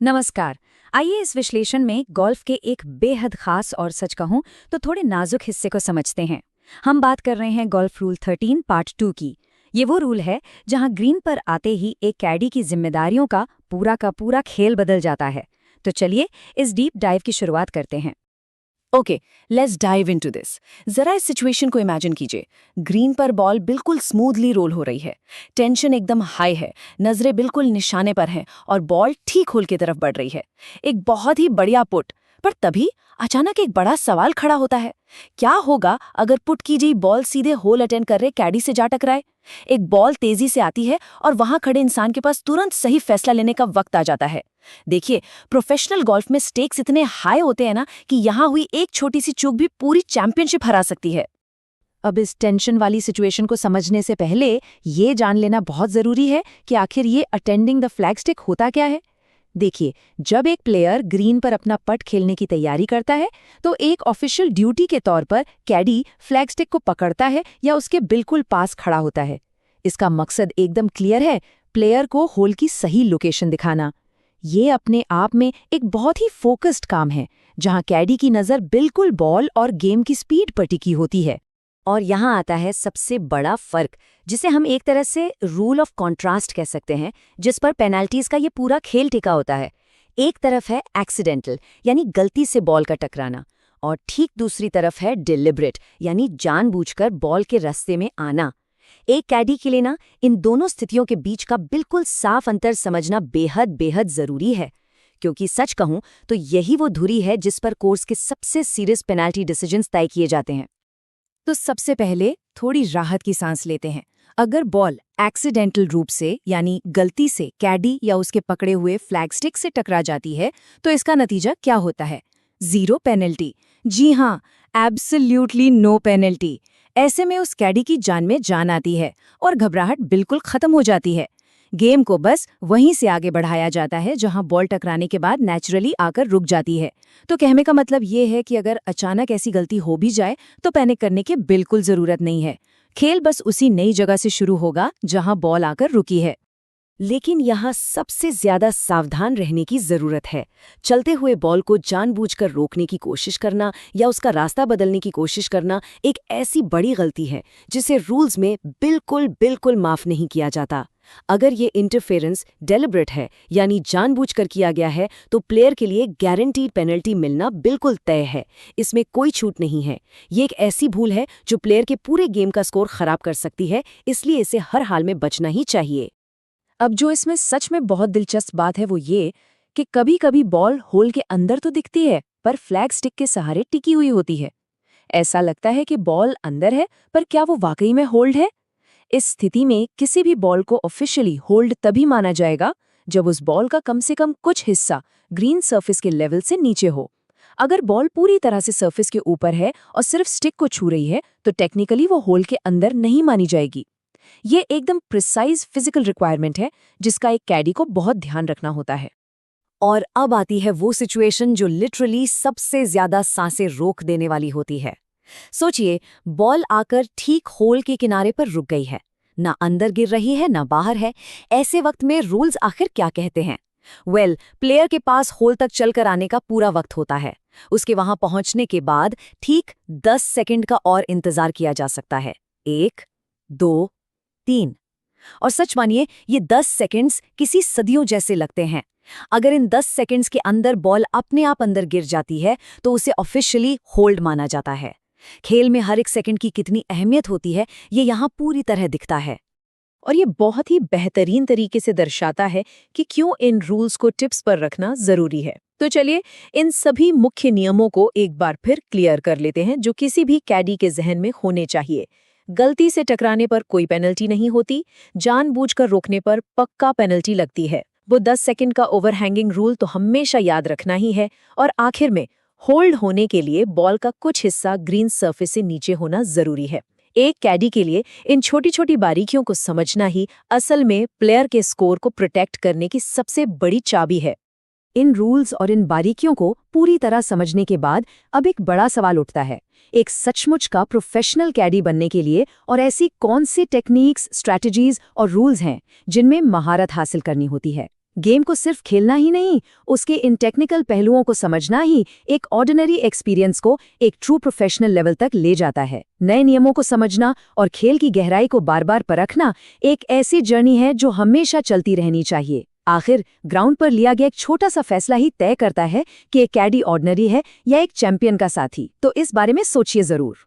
नमस्कार। आइए इस विश्लेषण में गोल्फ के एक बेहद खास और सच कहूं तो थोड़े नाजुक हिस्से को समझते हैं। हम बात कर रहे हैं गोल्फ रूल 13 पार्ट 2 की। ये वो रूल है जहां ग्रीन पर आते ही एक कैडी की जिम्मेदारियों का पूरा खेल बदल जाता है। तो चलिए इस डीप डाइव की शुरुआत करते हैं। Okay, let's dive into this. जरा इस सिचुएशन को इमेजिन कीजिए। ग्रीन पर बॉल बिल्कुल स्मूथली रोल हो रही है, टेंशन एकदम हाई है, नजरें बिल्कुल निशाने पर हैं और बॉल ठीक होल की तरफ बढ़ रही है। एक बहुत ही बढ़िया पुट। पर तभी अचानक एक बड़ा सवाल खड़ा होता है। क्या होगा अगर पुट की गई बॉल सीधे होल अटेंड कर रहे कैडी से जा टकराए? एक बॉल तेजी से आती है और वहां खड़े इंसान के पास तुरंत सही फैसला लेने का वक्त आ जाता है। देखिए, प्रोफेशनल गोल्फ में स्टेक्स इतने हाई होते हैं ना कि यहां हुई एक छोटी सी चूक भी पूरी चैंपियनशिप हरा सकती है। अब इस टेंशन वाली सिचुएशन को समझने से पहले ये जान लेना बहुत जरूरी है कि आखिर ये अटेंडिंग द फ्लैग स्टिक होता क्या है। देखिए, जब एक प्लेयर ग्रीन पर अपना पट खेलने की तैयारी करता है तो एक ऑफिशियल ड्यूटी के तौर पर कैडी फ्लैग स्टिक को पकड़ता है या उसके बिल्कुल पास खड़ा होता है। इसका मकसद एकदम क्लियर है, प्लेयर को होल की सही लोकेशन दिखाना। ये अपने आप में एक बहुत ही फोकस्ड काम है, जहां कैडी की नज़र बिल्कुल बॉल और गेम की स्पीड पर टिकी होती है। और यहाँ आता है सबसे बड़ा फर्क, जिसे हम एक तरह से रूल ऑफ कॉन्ट्रास्ट कह सकते हैं, जिस पर पेनल्टीज का ये पूरा खेल टिका होता है। एक तरफ है एक्सीडेंटल, यानी गलती से बॉल का टकराना, और ठीक दूसरी तरफ है डिलिबरेट, यानी जानबूझकर बॉल के रास्ते में आना। एक कैडी के लिए ना इन दोनों स्थितियों के बीच का बिल्कुल साफ अंतर समझना बेहद जरूरी है, क्योंकि सच कहूं तो यही वो धुरी है जिस पर कोर्स के सबसे सीरियस पेनल्टी डिसीजंस तय किए जाते हैं। तो सबसे पहले थोड़ी राहत की सांस लेते हैं। अगर बॉल एक्सीडेंटल रूप से यानी गलती से कैडी या उसके पकड़े हुए फ्लैग स्टिक से टकरा जाती है तो इसका नतीजा क्या होता है? 0 पेनल्टी। जी हाँ, एब्सोल्युटली नो पेनल्टी। ऐसे में उस कैडी की जान में जान आती है और घबराहट बिल्कुल खत्म हो जाती है। गेम को बस वहीं से आगे बढ़ाया जाता है जहां बॉल टकराने के बाद नेचुरली आकर रुक जाती है। तो कहने का मतलब ये है कि अगर अचानक ऐसी गलती हो भी जाए तो पैनिक करने की बिल्कुल जरूरत नहीं है। खेल बस उसी नई जगह से शुरू होगा जहां बॉल आकर रुकी है। लेकिन यहाँ सबसे ज्यादा सावधान रहने की जरूरत है। चलते हुए बॉल को जानबूझकर रोकने की कोशिश करना या उसका रास्ता बदलने की कोशिश करना एक ऐसी बड़ी गलती है जिसे रूल्स में बिल्कुल माफ नहीं किया जाता। अगर ये इंटरफेरेंस डेलिब्रेट है, यानी जानबूझकर किया गया है, तो प्लेयर के लिए गारंटीड पेनल्टी मिलना बिल्कुल तय है। इसमें कोई छूट नहीं है। ये एक ऐसी भूल है जो प्लेयर के पूरे गेम का स्कोर खराब कर सकती है, इसलिए इसे हर हाल में बचना ही चाहिए। अब जो इसमें सच में बहुत दिलचस्प बात है वो ये कि कभी-कभी बॉल होल के अंदर तो दिखती है पर फ्लैग स्टिक के सहारे टिकी हुई होती है। ऐसा लगता है कि बॉल अंदर है, पर क्या वो वाकई में होल्ड है? इस स्थिति में किसी भी बॉल को ऑफिशियली होल्ड तभी माना जाएगा जब उस बॉल का कम से कम कुछ हिस्सा ग्रीन सरफेस के लेवल से नीचे हो। अगर बॉल पूरी तरह से सरफेस के ऊपर है और सिर्फ स्टिक को छू रही है तो टेक्निकली वो होल के अंदर नहीं मानी जाएगी। ये एकदम प्रिसाइज फिजिकल रिक्वायरमेंट है जिसका एक कैडी को बहुत ध्यान रखना होता है। और अब आती है वो सिचुएशन जो लिटरली सबसे ज्यादा सांसें रोक देने वाली होती है। सोचिए, बॉल आकर ठीक होल के किनारे पर रुक गई है, ना अंदर गिर रही है ना बाहर है। ऐसे वक्त में रूल्स आखिर क्या कहते हैं? प्लेयर के पास होल तक चलकर आने का पूरा वक्त होता है। उसके वहां पहुंचने के बाद ठीक 10 सेकंड का और इंतजार किया जा सकता है। 1, 2, 3। और सच मानिए, ये 10 सेकंड्स किसी सदियों जैसे लगते हैं। अगर इन 10 सेकंड्स के अंदर बॉल अपने आप अंदर गिर जाती है तो उसे ऑफिशियली होल्ड माना जाता है। खेल में हर एक सेकंड की कितनी अहमियत होती है ये यहाँ पूरी तरह दिखता है। और ये बहुत ही बेहतरीन तरीके से दर्शाता है कि क्यों इन रूल्स को टिप्स पर रखना जरूरी है। तो चलिए इन सभी मुख्य नियमों को एक बार फिर क्लियर कर लेते हैं जो किसी भी कैडी के जहन में होने चाहिए। गलती से टकराने पर कोई पेनल्टी नहीं होती, जानबूझकर रोकने पर पक्का पेनल्टी लगती है। वो 10 सेकंड का ओवरहैंगिंग रूल तो हमेशा याद रखना ही है। और आखिर में होल्ड होने के लिए बॉल का कुछ हिस्सा ग्रीन सरफेस से नीचे होना जरूरी है। एक कैडी के लिए इन छोटी छोटी बारीकियों को समझना ही असल में प्लेयर के स्कोर को प्रोटेक्ट करने की सबसे बड़ी चाबी है। इन रूल्स और इन बारीकियों को पूरी तरह समझने के बाद अब एक बड़ा सवाल उठता है, एक सचमुच का प्रोफेशनल कैडी बनने के लिए और ऐसी कौन सी टेक्निक्स, स्ट्रैटेजीज और रूल्स हैं जिनमें महारत हासिल करनी होती है। गेम को सिर्फ खेलना ही नहीं, उसके इन टेक्निकल पहलुओं को समझना ही एक ऑर्डिनरी एक्सपीरियंस को एक ट्रू प्रोफेशनल लेवल तक ले जाता है। नए नियमों को समझना और खेल की गहराई को बार-बार परखना एक ऐसी जर्नी है जो हमेशा चलती रहनी चाहिए। आखिर ग्राउंड पर लिया गया एक छोटा सा फैसला ही तय करता है कि एक कैडी ऑर्डिनरी है या एक चैंपियन का साथी। तो इस बारे में सोचिए जरूर।